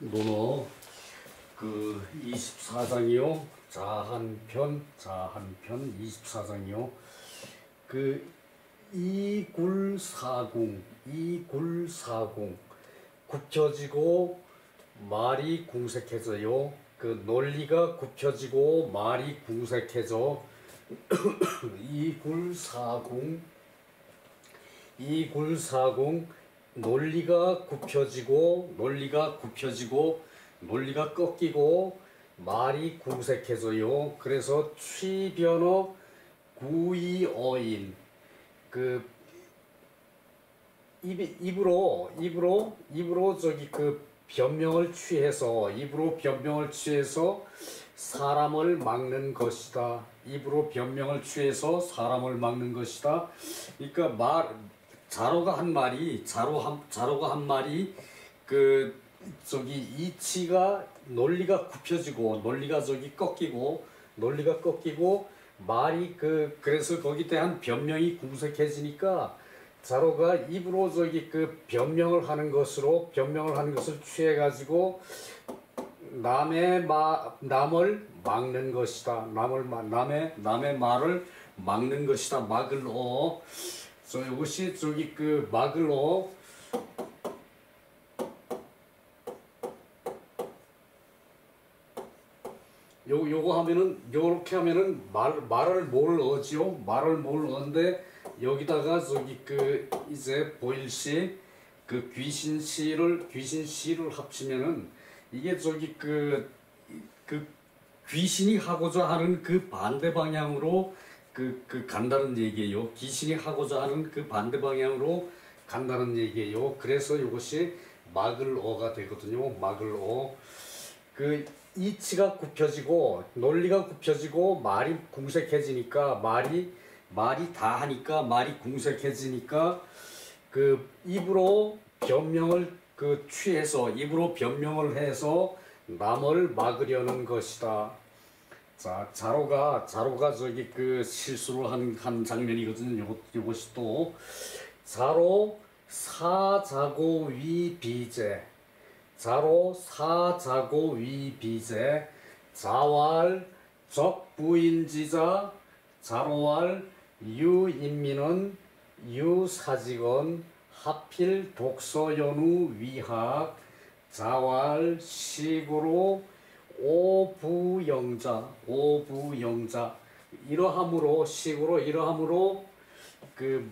논어 그 24장이요. 자한편 24장이요. 그 이굴사궁 굽혀지고 말이 궁색해져요. 그 논리가 굽혀지고 말이 궁색해져. 이굴사궁 논리가 굽혀지고 논리가 꺾이고 말이 궁색해져요. 그래서 취변어 구이어인 그 입으로 저기 그 변명을 취해서 사람을 막는 것이다. 입으로 변명을 취해서 사람을 막는 것이다. 그러니까 자로가 한 말이 그 저기 이치가 논리가 굽혀지고 논리가 꺾이고 말이 그래서 거기에 대한 변명이 궁색해지니까 자로가 입으로 저기 그 변명을 하는 것을 취해가지고 남을 막는 것이다. 남의 말을 막는 것이다. 막을 이것이 저기 그 막을 요거 하면은 요렇게 하면은 말을 뭘 어지요? 말을 뭘 어는데 여기다가 저기 그 이제 보일시 그 귀신시를 합치면은 이게 저기 그 귀신이 하고자 하는 그 반대 방향으로 간다는 얘기예요. 귀신이 하고자 하는 그 반대 방향으로 간다는 얘기예요. 그래서 이것이 막을 어가 되거든요. 막을 어. 그 이치가 굽혀지고 논리가 굽혀지고 말이 궁색해지니까 말이 다 하니까 말이 궁색해지니까 그 입으로 변명을 입으로 변명을 해서 남을 막으려는 것이다. 자, 자로가 저기 그 실수를 한 장면이거든요. 요것이 또 자로 사자고 위비제. 자로 사자고 위비제. 자왈 적부인지자. 자로왈 유인민은 유사직원 하필 독서연우 위학. 자왈 식으로 오부영자 이러함으로 그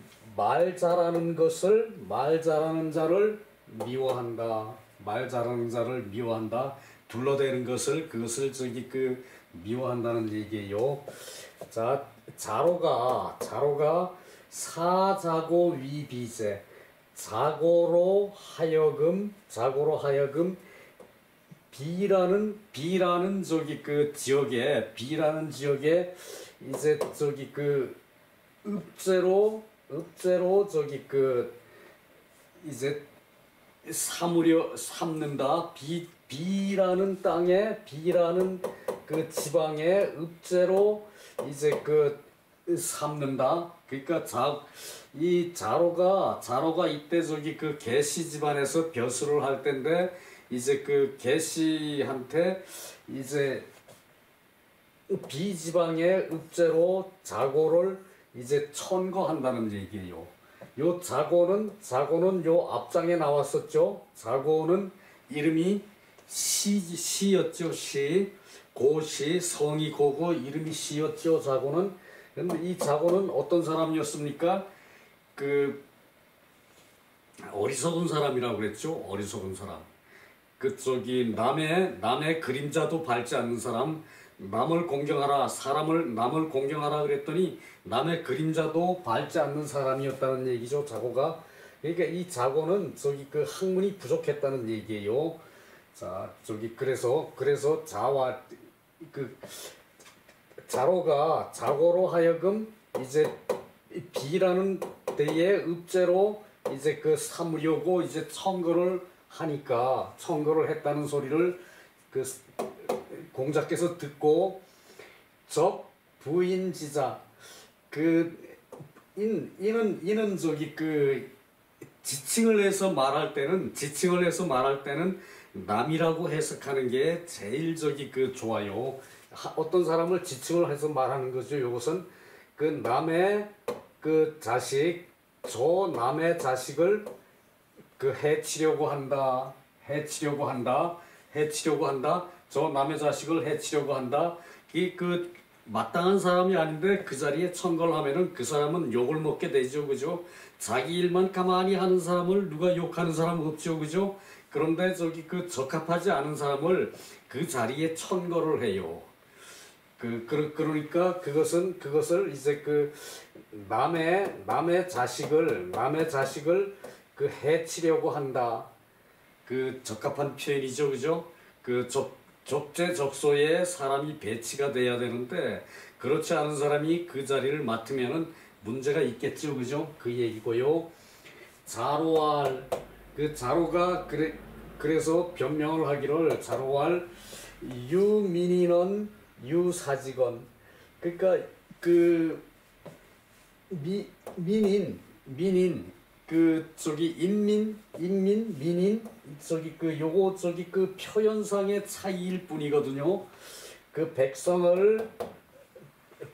말 잘하는 자를 미워한다. 둘러대는 그것을 저기 그 미워한다는 얘기예요. 자, 자로가 사자고 위비제. 자고로 하여금 B라는 저기 그 지역에 이제 저기 그 읍제로 저기 그 이제 삼는다. B라는 그 지방에 읍제로 이제 그 삼는다. 그러니까 이 자로가 이때 저기 그 개시 집안에서 벼슬을 할 텐데 이제 그 개시한테 이제 비지방의 읍제로 자고를 이제 천거한다는 얘기예요. 요 자고는 요 앞장에 나왔었죠. 자고는 이름이 시였죠. 고시 성이 고고 이름이 시였죠. 자고는. 근데 이 자고는 어떤 사람이었습니까? 그 어리석은 사람이라고 그랬죠. 어리석은 사람. 그 저기 남의 그림자도 밟지 않는 사람. 남을 공경하라 그랬더니 남의 그림자도 밟지 않는 사람이었다는 얘기죠. 자고가. 그러니까 이 자고는 저기 그 학문이 부족했다는 얘기예요. 자, 저기 그래서 자와 그 자로가 자고로 하여금 이제 B라는 데에 읍제로 이제 그 삼으려고 이제 청거를 했다는 소리를 그 공자께서 듣고 적 부인지자 이는 저기 그 지칭을 해서 말할 때는 남이라고 해석하는 게 제일 좋아요. 어떤 사람을 지칭을 해서 말하는 거죠. 이것은 그 남의 그 자식, 저 남의 자식을 그 해치려고 한다. 저 남의 자식을 해치려고 한다. 이 그 마땅한 사람이 아닌데 그 자리에 천거를 하면은 그 사람은 욕을 먹게 되죠. 그죠? 자기 일만 가만히 하는 사람을 누가 욕하는 사람 없죠. 그죠? 그런데 그 적합하지 않은 사람을 그 자리에 천거를 해요. 그러니까 그것을 이제 그 남의 자식을 그 해치려고 한다. 그 적합한 표현이죠. 그죠? 그 적재적소에 사람이 배치가 돼야 되는데 그렇지 않은 사람이 그 자리를 맡으면은 문제가 있겠죠. 그죠? 그 얘기고요. 자로할 그 자로가 그래서 변명을 하기를 자로할 유민인은 유사직원 그러니까 그 민인 그 인민 민인 그 표현상의 차이일 뿐이거든요. 그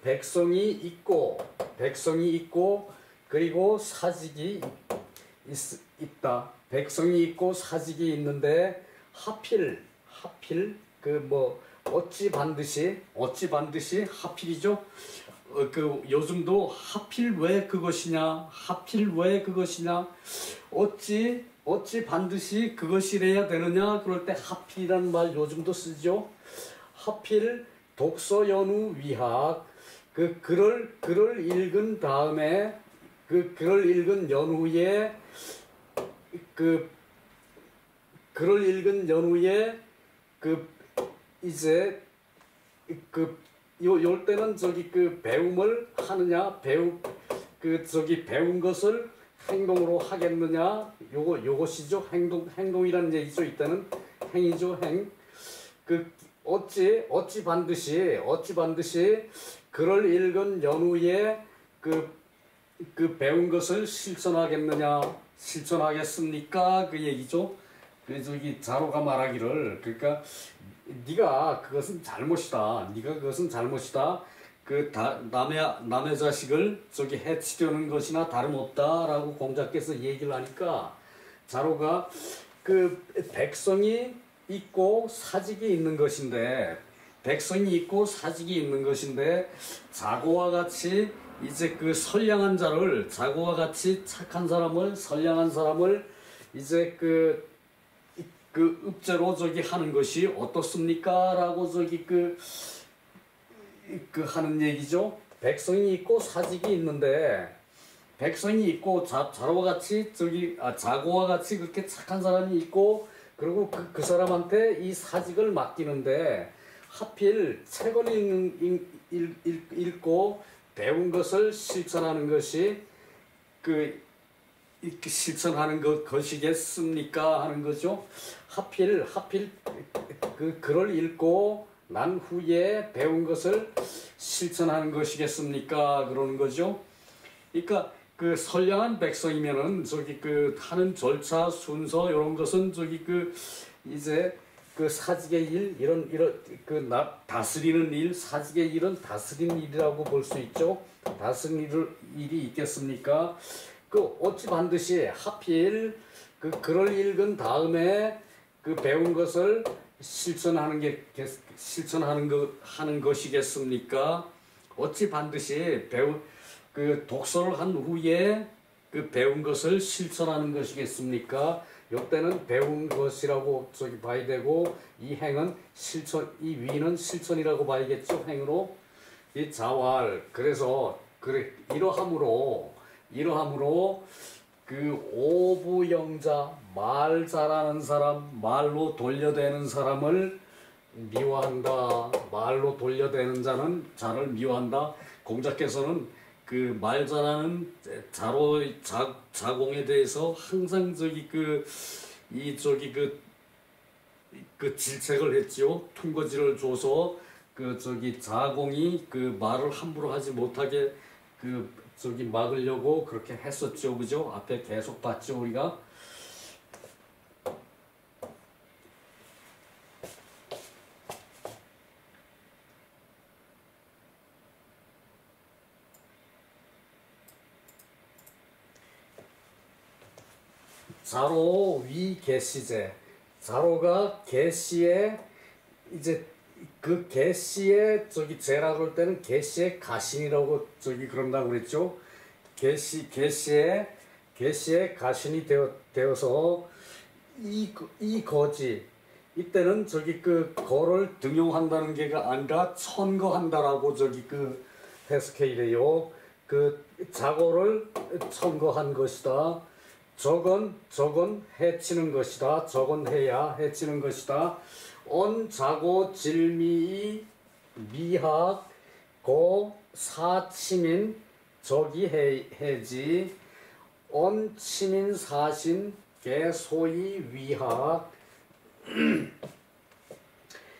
백성이 있고 그리고 사직이 있다. 백성이 있고 사직이 있는데 하필 그 뭐 어찌 반드시 하필이죠. 그 요즘도 하필 왜 그것이냐 어찌 반드시 그것이래야 되느냐 그럴 때 하필이라는 말 요즘도 쓰죠. 하필 독서연우 위학 그 글을 읽은 다음에 그 글을 읽은 연후에 그 글을 읽은 연후에 그 이제 요 때는 그 배움을 하느냐 배운 것을 행동으로 하겠느냐 요것이죠. 행동이라는 얘기죠. 이때는 행이죠. 어찌 반드시 글을 읽은 연후에 그 배운 것을 실천하겠습니까? 그 얘기죠. 그래서 자로가 말하기를 그러니까 네가 그것은 잘못이다. 그 남의 자식을 해치려는 것이나 다름없다라고 공자께서 얘기를 하니까 자로가 그 백성이 있고 사직이 있는 것인데 자고와 같이 이제 그 선량한 자를 자고와 같이 착한 사람을 선량한 사람을 이제 그 읍제로 하는 것이 어떻습니까? 라고 하는 얘기죠. 백성이 있고 사직이 있는데 백성이 있고 자로와 같이 자고와 같이 그렇게 착한 사람이 있고 그리고 그 사람한테 이 사직을 맡기는데 하필 책을 읽고 배운 것을 실천하는 것이 실천하는 것이겠습니까? 하는 거죠. 하필 그 글을 읽고 난 후에 배운 것을 실천하는 것이겠습니까? 그러는 거죠. 그러니까 그 선량한 백성이면은 하는 절차 순서 이런 것은 이제 그 사직의 일 이런 다스리는 일 사직의 일은 다스리는 일이라고 볼 수 있죠. 다스리는 일이 있겠습니까? 어찌 반드시 하필 그 글을 읽은 다음에 그 배운 것을 실천하는 것이겠습니까? 어찌 반드시 그 독서를 한 후에 그 배운 것을 실천하는 것이겠습니까? 이때는 배운 것이라고 봐야 되고 이 행은 이 위는 실천이라고 봐야겠죠. 행으로 이 자활 그래서 이러함으로 그 오부영자 말 잘하는 사람 말로 돌려대는 사람을 미워한다. 말로 돌려대는 자를 미워한다. 공자께서는 그 말 잘하는 자공에 대해서 항상 질책을 했지요. 퉁거지를 줘서 자공이 그 말을 함부로 하지 못하게 막으려고 그렇게 했었죠. 그죠? 앞에 계속 봤죠, 우리가. 자로 위 개시제. 자로가 개시에 이제 그 개시에 저기 제라고 할 때는 개시의 가신이라고 저기 그런다고 그랬죠. 개시에 가신이 되어서 이 거지. 이때는 저기 그 거를 등용한다는 게가 아니라 천거한다라고 저기 그 해석해 이래요. 그 자고를 천거한 것이다. 적은 해치는 것이다. 적은 해야 해치는 것이다. 언 자고 질미이 미학 고 사치민 적이 해지 언 치민 사신 개 소위 위학.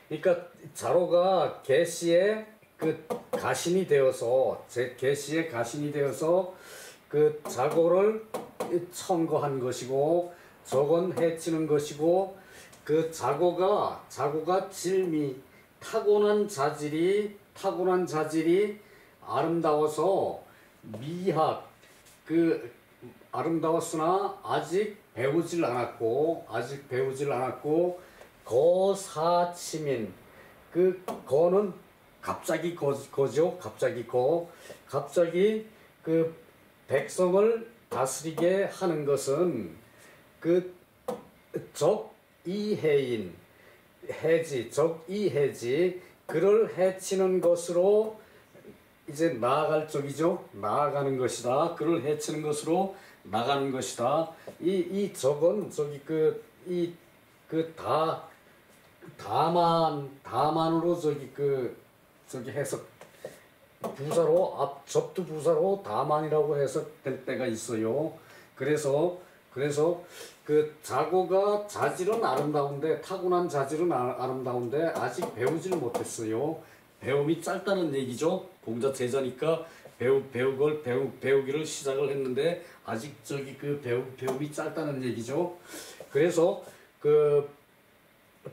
그러니까 자로가 개시에 그 가신이 되어서 개시에 가신이 되어서 그 자고를 천거한 것이고 적은 해치는 것이고 그 자고가 질미 타고난 자질이 아름다워서 미학 그 아름다웠으나 아직 배우질 않았고 거사치민 그 거는 갑자기 거죠. 갑자기 그 백성을 다스리게 하는 것은 그 적이해인 해지 적이해지 그를 해치는 것으로 이제 나아갈 적이죠. 나아가는 것이다. 그를 해치는 것으로 나가는 것이다. 이 적은 저기 다만으로 저기 해석 부사로 접두 부사로 다만이라고 해석될 때가 있어요. 그래서 그 자고가 자질은 아름다운데 타고난 자질은 아름다운데 아직 배우지를 못했어요. 배움이 짧다는 얘기죠. 공자 제자니까 배우기를 시작을 했는데 아직 저기 그 배움이 짧다는 얘기죠. 그래서 그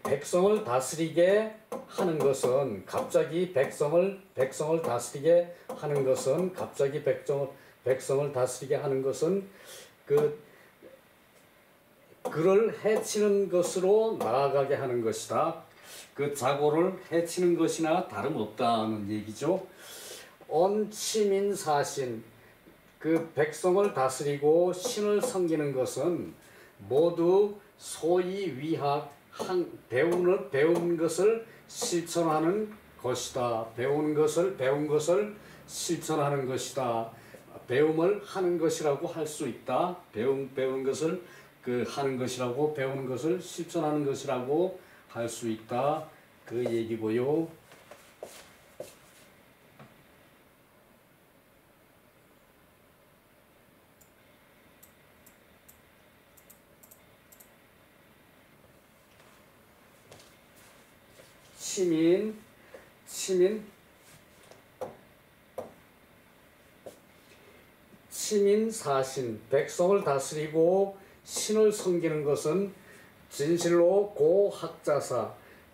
백성을 다스리게 하는 것은 갑자기 백성을 다스리게 하는 것은 그를 해치는 것으로 나아가게 하는 것이다. 그 자고를 해치는 것이나 다름없다는 얘기죠. 언치민사신 그 백성을 다스리고 신을 섬기는 것은 모두 소위 위학 배운 것을 실천하는 것이다. 배운 것을 실천하는 것이다. 배움을 하는 것이라고 할 수 있다. 배우는 것을 하는 것이라고 배우는 것을 실천하는 것이라고 할 수 있다. 그 얘기고요. 치민사신 백성을 다스리고 신을 섬기는 것은 진실로 고학자사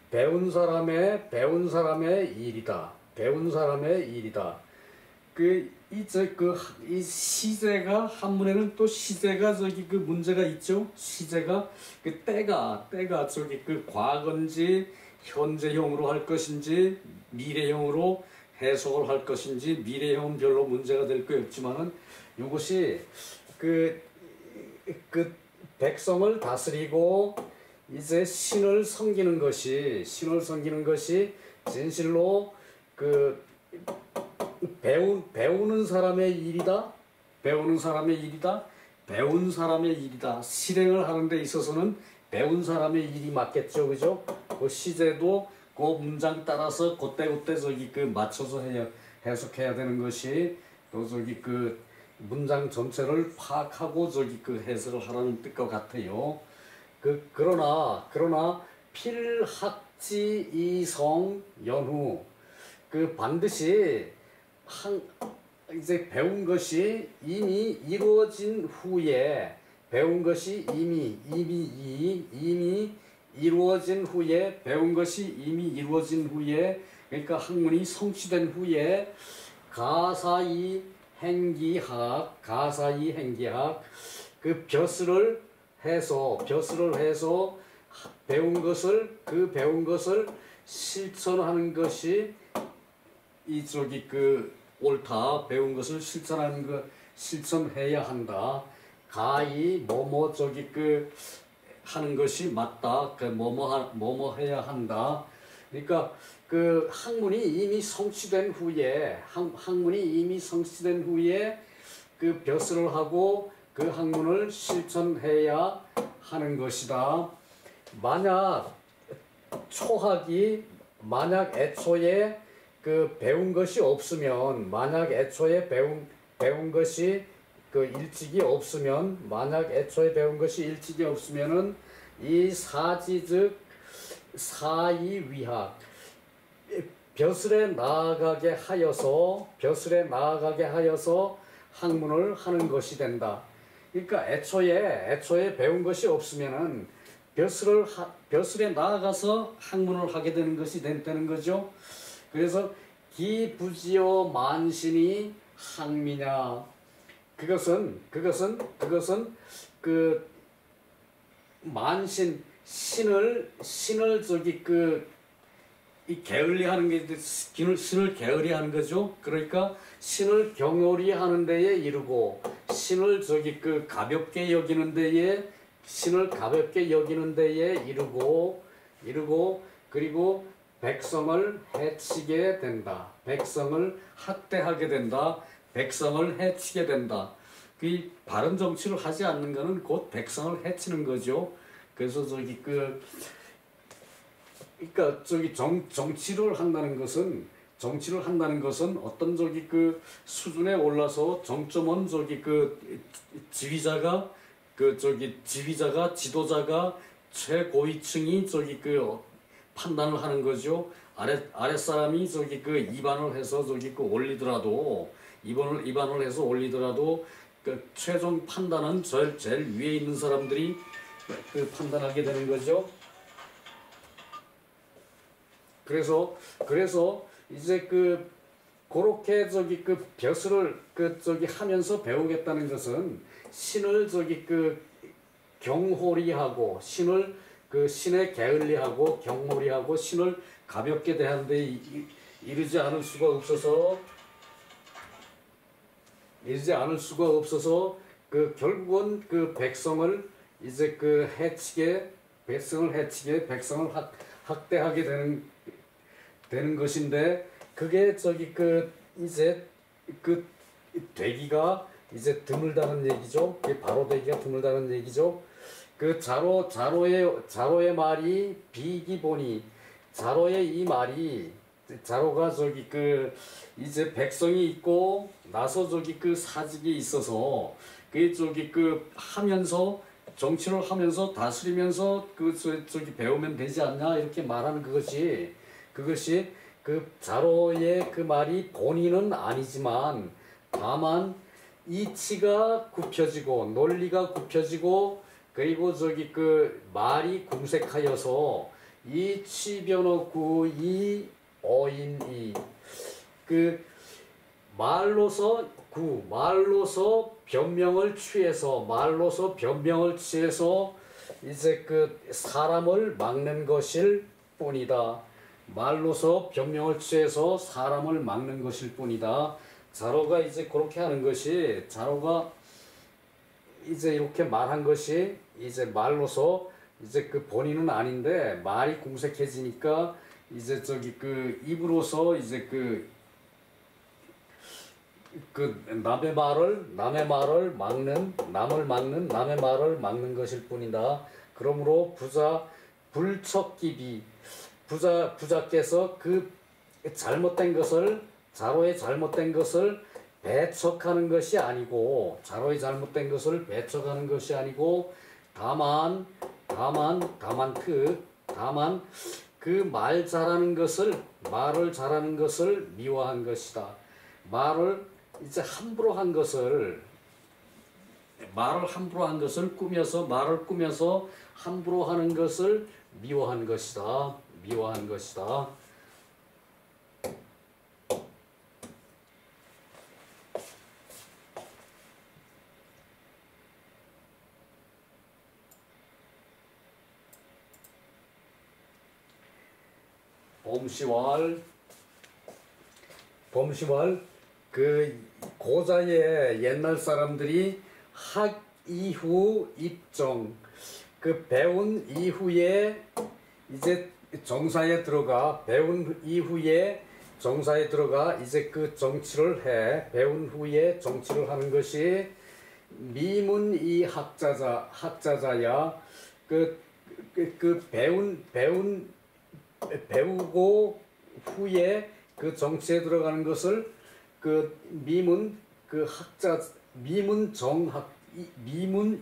배운 사람의 일이다. 이 시제가 한문에는 또 시제가 저기 그 문제가 있죠. 시제가 그 때가 저기 그 과거인지 현재형으로 할 것인지 미래형으로 해석을 할 것인지 미래형은 별로 문제가 될 거 없지만은 이것이 그 백성을 다스리고 이제 신을 섬기는 것이 진실로 그 배우는 사람의 일이다. 실행을 하는 데 있어서는 배운 사람의 일이 맞겠죠. 그죠? 그 시제도 그 문장 따라서 그때 저기 그 맞춰서 해석해야 되는 것이 또 저기 그 문장 전체를 파악하고 저기 그 해석을 하라는 뜻과 같아요. 그러나 필학지 이성 연후 반드시 이제 배운 것이 이미 이루어진 후에 배운 것이 이미 이루어진 후에 그러니까 학문이 성취된 후에 가사이 행기학 그 벼슬을 해서 배운 것을 실천하는 것이 이 저기 그 옳다. 배운 것을 실천해야 한다. 가히 뭐뭐 저기 그 하는 것이 맞다. 그 뭐뭐 해야 한다. 그러니까 그 학문이 이미 성취된 후에 그 벼슬을 하고 그 학문을 실천해야 하는 것이다. 만약 애초에 그 배운 것이 없으면, 배운 것이 그 일찍이 없으면은 이 사지 즉 사이위학 벼슬에 나아가게 하여서 학문을 하는 것이 된다. 그러니까 애초에 배운 것이 없으면은 벼슬에 나아가서 학문을 하게 되는 것이 된다는 거죠. 그래서 기부지어 만신이 학미냐. 그것은 그 만신 신을 저기 이 게을리하는 게 신을 게을리하는 거죠. 그러니까 신을 경홀히 하는 데에 이르고 신을 저기 가볍게 여기는 데에 이르고 그리고 백성을 해치게 된다. 백성을 학대하게 된다. 백성을 해치게 된다. 그 바른 정치를 하지 않는 것은 곧 백성을 해치는 거죠. 그래서 그러니까 정치를 한다는 것은 어떤 수준에 올라서 정점은 지도자가 최고위층이 판단을 하는 거죠. 아랫사람이 입안을 해서 올리더라도 그 최종 판단은 제일 위에 있는 사람들이 판단하게 되는 거죠. 그래서 이제 그렇게 벼슬을 하면서 배우겠다는 것은 신을 경홀히 하고 신에 게을리하고 경홀히 하고 신을 가볍게 대하는데 이르지 않을 수가 없어서 결국은 백성을 이제 해치게 백성을 학대하게 되는 것인데, 그게 이제 되기가 이제 드물다는 얘기죠. 바로 되기가 드물다는 얘기죠. 자로의 말이 비기보니, 자로의 이 말이, 자로가 이제 백성이 있고 나서 사직이 있어서 하면서 정치를 하면서 다스리면서 배우면 되지 않냐 이렇게 말하는 그것이 자로의 말이 본인은 아니지만 다만 이치가 굽혀지고 논리가 굽혀지고 그리고 말이 궁색하여서 이 취변어구 이 어인이 말로서 변명을 취해서 이제 사람을 막는 것일 뿐이다. 말로서 변명을 취해서 사람을 막는 것일 뿐이다. 자로가 이제 그렇게 하는 것이, 자로가 이제 이렇게 말한 것이 이제 말로서 이제 본인은 아닌데 말이 궁색해지니까 이제 입으로서 이제 남의 말을 막는 남의 말을 막는 것일 뿐이다. 그러므로 부자께서 자로의 잘못된 것을 배척하는 것이 아니고 다만 말을 잘하는 것을 미워한 것이다. 말을 함부로 한 것을 꾸며서 함부로 하는 것을 미워한 것이다. 범시왈 그 고자의 옛날 사람들이 학 이후 입정 그 배운 이후에 이제 정사에 들어가 배운 이후에 정사에 들어가 이제 그 정치를 해 배운 후에 정치를 하는 것이 미문이 학자자야 그 배우고 후에 그 정치에 들어가는 것을 그 미문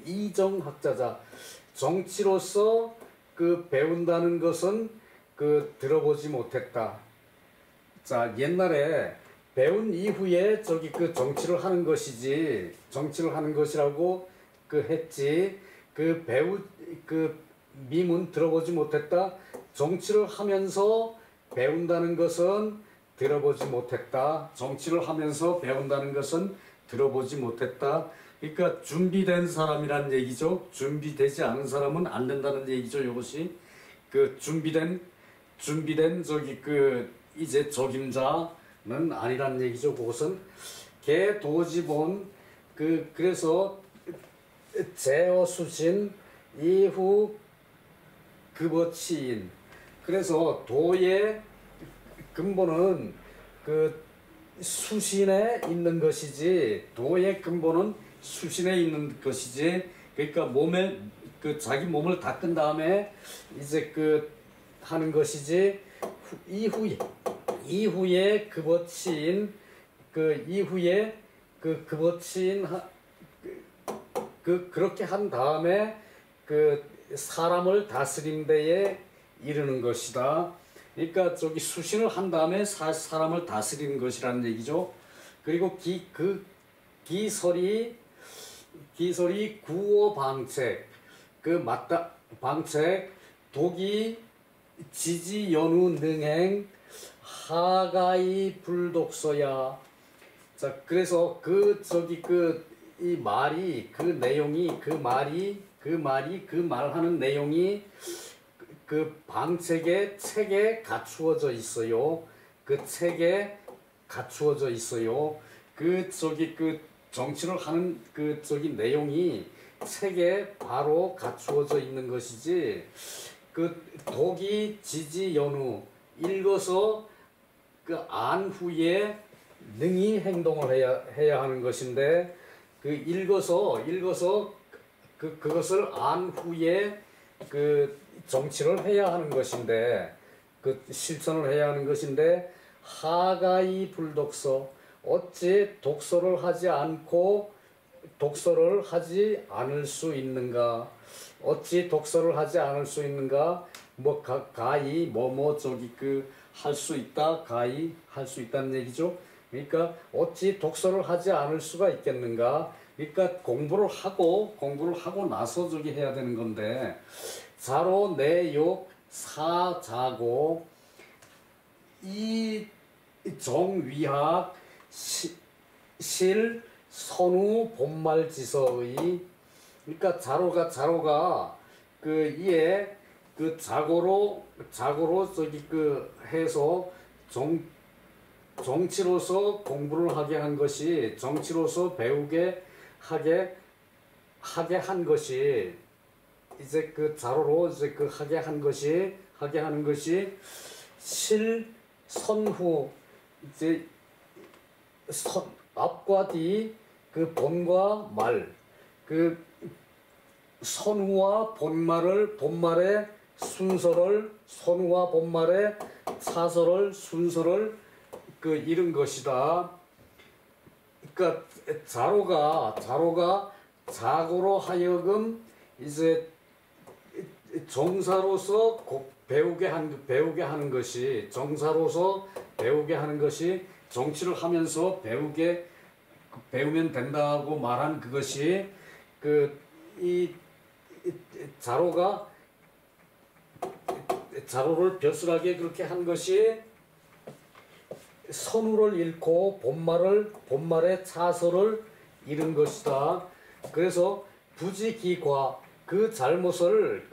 이정 학자자 정치로서 그 배운다는 것은 그 들어보지 못했다. 자, 옛날에 배운 이후에 저기 그 정치를 하는 것이지 정치를 하는 것이라고 그 했지 그 미문 들어보지 못했다. 정치를 하면서 배운다는 것은 들어보지 못했다. 정치를 하면서 배운다는 것은 들어보지 못했다. 그러니까 준비된 사람이란 얘기죠. 준비되지 않은 사람은 안 된다는 얘기죠. 이것이 그 준비된 저기 그 이제 적임자는 아니란 얘기죠. 그것은 개도지본 그래서 제어수신 이후 급어치인 그래서 도의 근본은 그 수신에 있는 것이지 도의 근본은 수신에 있는 것이지 그러니까 몸에 그 자기 몸을 닦은 다음에 이제 그 하는 것이지 이후에 급어치인 그 이후에 그 급어치인 그렇게 한 다음에 그 사람을 다스린 데에 이르는 것이다. 그러니까 저기 수신을 한 다음에 사람을 다스리는 것이라는 얘기죠. 그리고 기설이 구어방책 그 맞다 방책 독이 지지연우 능행 하가이 불독서야. 자, 그래서 그 저기 이 말이 그 내용이 그 말하는 내용이 그 방책의 책에 갖추어져 있어요. 그 책에 갖추어져 있어요. 그 저기 그 정치를 하는 그 저기 내용이 책에 바로 갖추어져 있는 것이지 그 독이 지지연우 읽어서 그 안 후에 능히 행동을 해야 하는 것인데 그 읽어서 그것을 안 후에 그 정치를 해야 하는 것인데 그 실천을 해야 하는 것인데 하가이 불독서 어찌 독서를 하지 않고 독서를 하지 않을 수 있는가? 어찌 독서를 하지 않을 수 있는가? 뭐 가히 뭐뭐 저기 그 할 수 있다 가히 할 수 있다는 얘기죠. 그러니까 어찌 독서를 하지 않을 수가 있겠는가? 그러니까 공부를 하고 나서 저기 해야 되는 건데 자로 내욕 사자고 이 정위학 실 선우 본말지서의 그러니까 자로가 그 이에 그 자고로 저기 그 해서 정치로서 공부를 하게 한 것이 정치로서 배우게 하게 한 것이 이제 그 자로로 이제 그 하게 하는 것이 실선후 이제 앞과 뒤 그 본과 말 그 선후와 본말의 순서를 선후와 본말의 차서를 순서를 그 이룬 것이다. 그러니까 자로가 자고로 하여금 이제 정사로서 배우게 하는 것이 정사로서 배우게 하는 것이 정치를 하면서 배우면 된다고 말한 그것이 이 자로를 벼슬하게 그렇게 한 것이 선우를 잃고 본말의 차서를 잃은 것이다. 그래서 부지기과 그 잘못을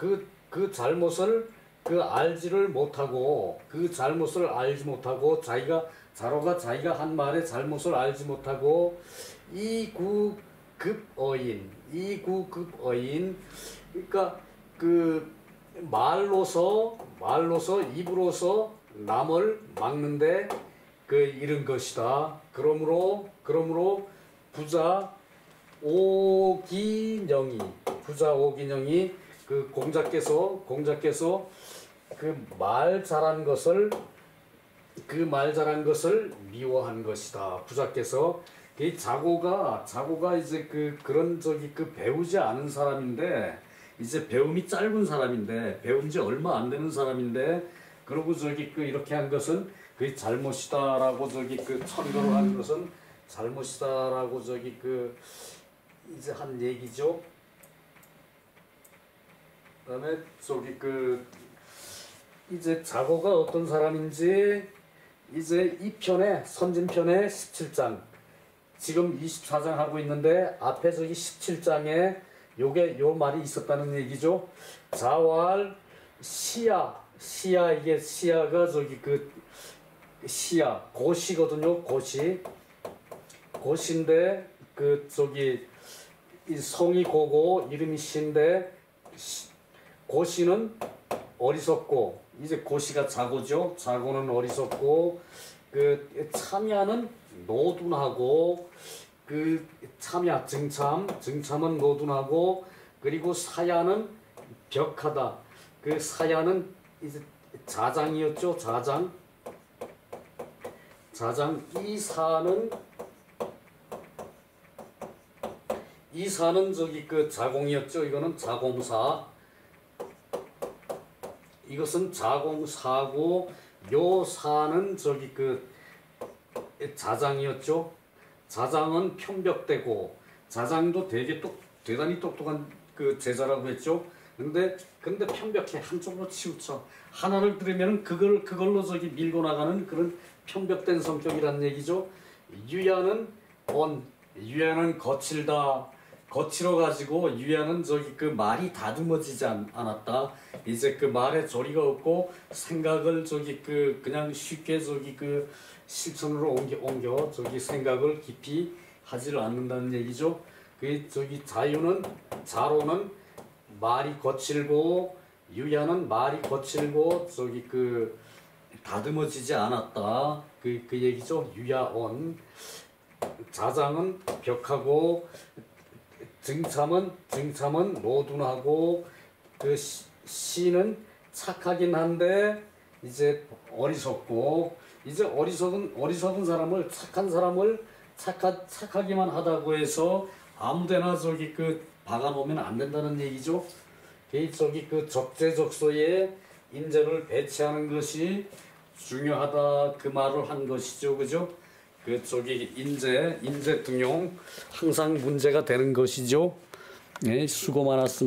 그 알지를 못하고 그 잘못을 알지 못하고 자로가 자기가 한 말의 잘못을 알지 못하고 이구급어인 그러니까 그 말로서 입으로서 남을 막는데 그 이른 것이다. 그러므로 부자 오기녕이 그 공자께서 그 말 잘한 것을 미워한 것이다. 부자께서 이 자고가 이제 그런 배우지 않은 사람인데 이제 배움이 짧은 사람인데 배운 지 얼마 안 되는 사람인데 그러고 이렇게 한 것은 그 잘못이다라고 천거를 한 것은 잘못이다라고 이제 한 얘기죠. 그다음에 이제 자고가 어떤 사람인지 이제 이 편에 선진편에 17장 지금 24장 하고 있는데 앞에 17장에 요 말이 있었다는 얘기죠. 자왈 시야 이게 시야가 시야 고시거든요. 고시인데 이 성이 고고 이름이 시인데 고시는 어리석고 이제 고시가 자고죠. 자고는 어리석고 참야는 노둔하고 증참은 노둔하고 그리고 사야는 벽하다. 사야는 이제 자장이었죠. 자장 이 사는 자공이었죠. 이거는 자공사. 이것은 자공사고 요 사는 자장이었죠. 자장은 편벽되고 자장도 대단히 똑똑한 제자라고 했죠. 근데 편벽해 한쪽으로 치우쳐 하나를 들으면 그걸로 밀고 나가는 그런 편벽된 성격이란 얘기죠. 유야는 거칠어 가지고 유야는 말이 다듬어지지 않았다. 이제 말에 조리가 없고 생각을 그냥 쉽게 실천으로 옮겨 생각을 깊이 하지를 않는다는 얘기죠. 자로는 말이 거칠고 유야는 말이 거칠고 다듬어지지 않았다. 그 얘기죠. 유야온. 자장은 벽하고 증참은 노둔하고 시는 착하긴 한데 이제 어리석고 이제 어리석은 사람을 착한 사람을 착하기만 하다고 해서 아무데나 박아놓으면 안 된다는 얘기죠. 적재적소에 인재를 배치하는 것이 중요하다 그 말을 한 것이죠. 그죠? 인재 등용 항상 문제가 되는 것이죠. 네, 수고 많았습니다.